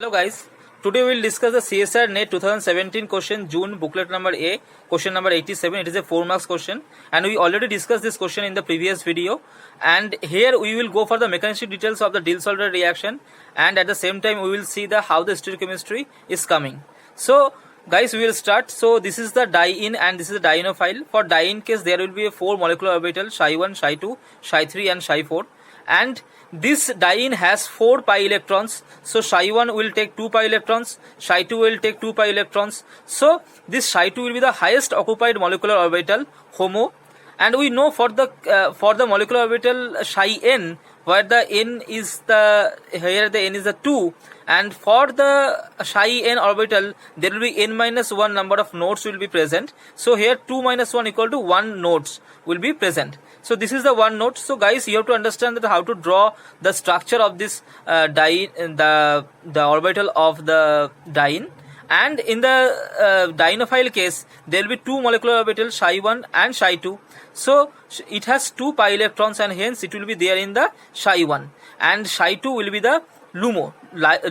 Hello guys, today we will discuss the CSR NET 2017 question June booklet number A, question number 87. It is a 4 marks question and we already discussed this question in the previous video, and here we will go for the mechanistic details of the Diels-Alder reaction, and at the same time we will see the how the stereochemistry is coming. So guys, we will start. So this is the diene and this is the dienophile. For diene case there will be a 4 molecular orbital, Ψ1, Ψ2, Ψ3 and Ψ4, and this diene has 4 pi electrons. So Ψ1 will take 2 pi electrons, Ψ2 will take 2 pi electrons. So this Ψ2 will be the highest occupied molecular orbital, HOMO. And we know for the molecular orbital Ψn, where the n is here the n is the 2, and for the Ψn orbital there will be n minus 1 number of nodes will be present. So here 2 minus 1 equal to 1 nodes will be present. So this is the one node. So guys, you have to understand that how to draw the structure of this the orbital of the diene. And in the dienophile case there will be 2 molecular orbitals, Ψ1 and Ψ2. So it has 2 pi electrons and hence it will be there in the Ψ1, and Ψ2 will be the LUMO,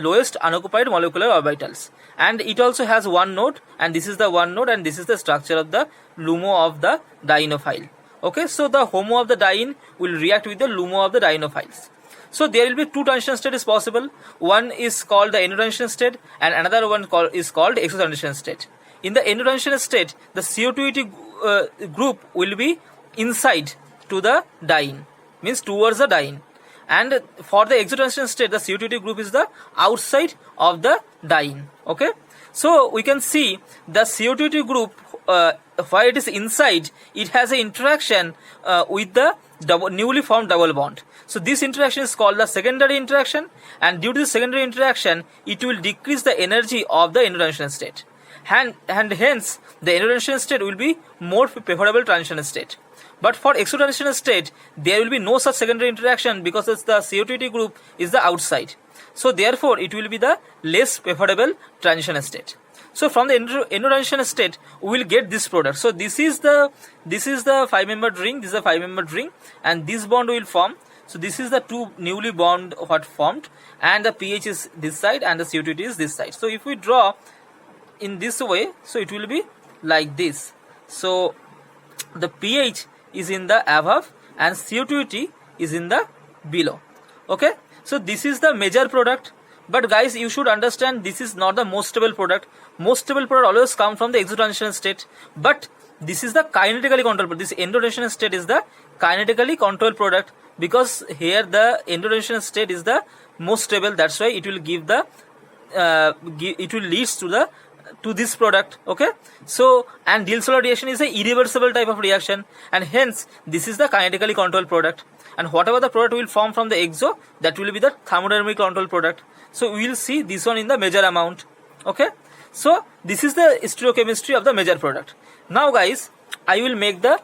lowest unoccupied molecular orbitals, and it also has one node, and this is the one node, and this is the structure of the LUMO of the dienophile. Okay, so the HOMO of the diene will react with the LUMO of the dienophiles. So there will be 2 transition state is possible. One is called the endo-transition state and another one is called exo-transition state. In the endo-transition state, the CO2 group will be inside to the diene, means towards the diene, and for the exo-transition state the CO2 group is the outside of the diene. Okay, so we can see the CO2 group while it is inside, it has an interaction with the newly formed double bond. So this interaction is called the secondary interaction, and due to the secondary interaction it will decrease the energy of the endo-transition state, and hence the endo-transition state will be more favorable transition state. But for exo-transition state there will be no such secondary interaction because the CO2 group is the outside. So therefore it will be the less favorable transition state. So from the endo-transition state we will get this product. So this is the 5-membered ring, this is a 5-membered ring, and this bond will form. So this is the 2 newly bond what formed, and the pH is this side and the CO2 is this side. So if we draw in this way, so it will be like this. So the pH is in the above and CO2 is in the below. Okay, so this is the major product. But guys, you should understand this is not the most stable product. Most stable product always come from the exo-transition state, but this is the kinetically controlled product. This endo-transition state is the kinetically controlled product, because here the endo-transition state is the most stable. That's why it will give the it will leads to this product. Okay, so and Diels-Alder reaction is a irreversible type of reaction, and hence this is the kinetically controlled product, and whatever the product will form from the exo, that will be the thermodynamic controlled product. So we will see this one in the major amount. Okay, so this is the stereochemistry of the major product. Now guys, I will make the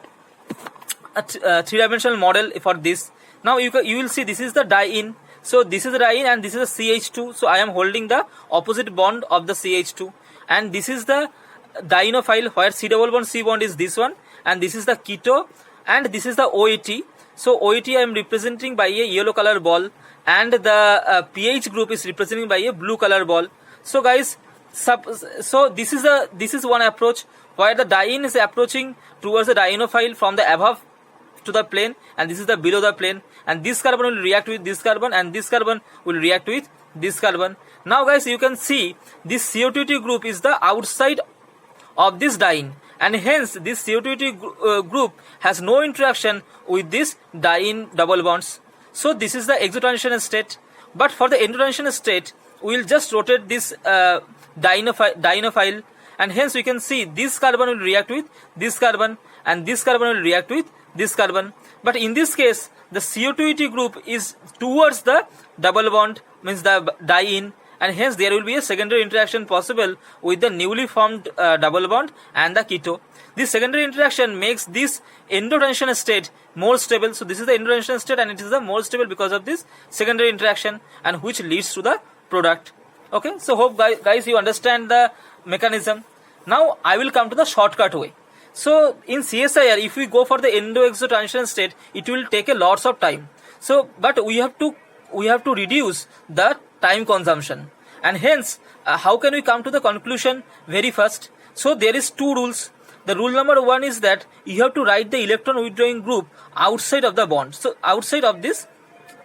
3-dimensional model for this. Now you will see this is the diene. So this is the diene and this is the CH2. So I am holding the opposite bond of the CH2, and this is the dienophile where C double bond C bond is this one, and this is the keto, and this is the OAT. So OAT I am representing by a yellow color ball, and the pH group is representing by a blue color ball. So guys, so this is one approach where the diene is approaching towards the dienophile from the above to the plane, and this is the below the plane, and this carbon will react with this carbon, and this carbon will react with this carbon. Now guys, you can see this CO2 group is the outside of this diene, and hence this CO2 group has no interaction with this diene double bonds. So this is the exo-transition state. But for the endo-transition state we will just rotate this dienophile, and hence we can see this carbon will react with this carbon, and this carbon will react with this carbon. But in this case the CO2 group is towards the double bond, means the diene, and hence there will be a secondary interaction possible with the newly formed double bond and the keto. This secondary interaction makes this endo-transition state more stable. So this is the endo-transition state, and it is the more stable because of this secondary interaction, and which leads to the product. Okay, so hope guys you understand the mechanism. Now I will come to the shortcut way. So in CSIR, if we go for the endo-exo transition state, it will take a lots of time. So but we have to reduce the time consumption, and hence how can we come to the conclusion very first? So there is two rules. The rule number one is that you have to write the electron withdrawing group outside of the bond, so outside of this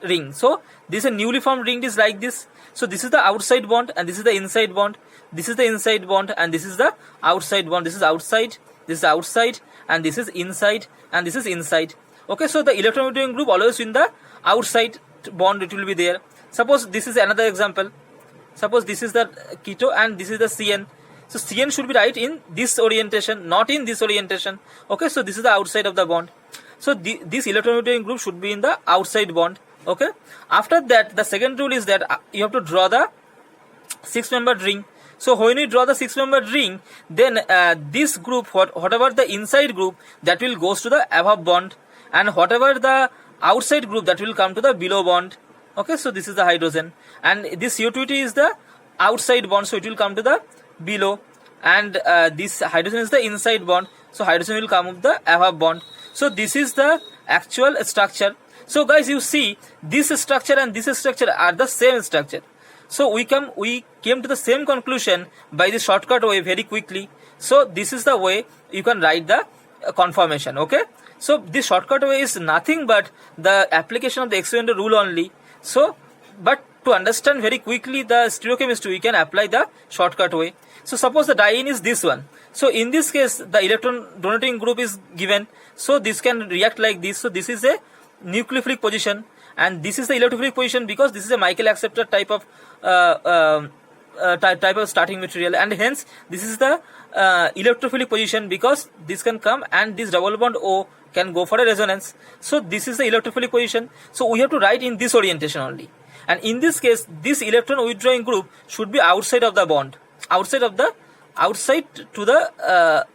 ring. So this is a newly formed ring is like this. So this is the outside bond and this is the inside bond. This is the inside bond and this is the outside bond. This is outside, this is outside, and this is inside, and this is inside. Okay, so the electron withdrawing group always in the outside bond it will be there. Suppose this is another example. Suppose this is the keto and this is the CN. So CN should be right in this orientation, not in this orientation. Okay, so this is the outside of the bond. So this electron withdrawing group should be in the outside bond. Okay, after that the second rule is that you have to draw the 6-membered ring. So when you draw the 6-membered ring, then this group, whatever the inside group, that will goes to the above bond, and whatever the outside group, that will come to the below bond. Okay, so this is the hydrogen, and this CO2 is the outside bond, so it will come to the below, and this hydrogen is the inside bond, so hydrogen will come up the above bond. So this is the actual structure. So guys, you see this structure and this structure are the same structure. So we came to the same conclusion by the shortcut way very quickly. So this is the way you can write the conformation. Okay, so this shortcut way is nothing but the application of the experimental rule only. So but to understand very quickly the stereochemistry, we can apply the shortcut way. So suppose the diene is this one. So in this case the electron donating group is given, so this can react like this. So this is a nucleophilic position and this is the electrophilic position, because this is a Michael acceptor type of starting material, and hence this is the electrophilic position, because this can come and this double bond O can go for a resonance. So this is the electrophilic position. So we have to write in this orientation only, and in this case this electron withdrawing group should be outside of the bond, outside to the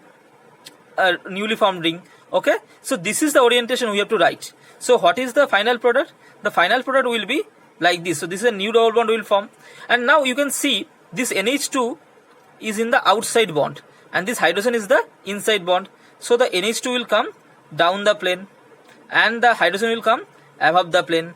newly formed ring. Okay, so this is the orientation we have to write. So what is the final product? The final product will be like this. So this is a new double bond will form, and now you can see this NH2 is in the outside bond and this hydrogen is the inside bond. So the NH2 will come down the plane and the hydrogen will come above the plane,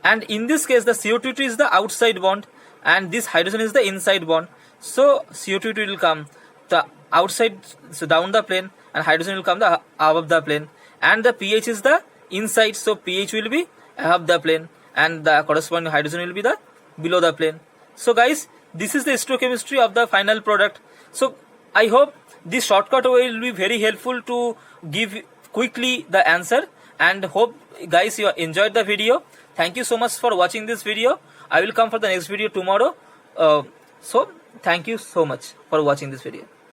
and in this case the CO2 is the outside bond and this hydrogen is the inside bond. So CO2 will come the outside, so down the plane, and hydrogen will come the above the plane, and the pH is the inside, so pH will be above the plane and the corresponding hydrogen will be the below the plane. So guys, this is the stereochemistry of the final product. So I hope this shortcut way will be very helpful to give quickly the answer, and hope guys you enjoyed the video. Thank you so much for watching this video. I will come for the next video tomorrow. So thank you so much for watching this video.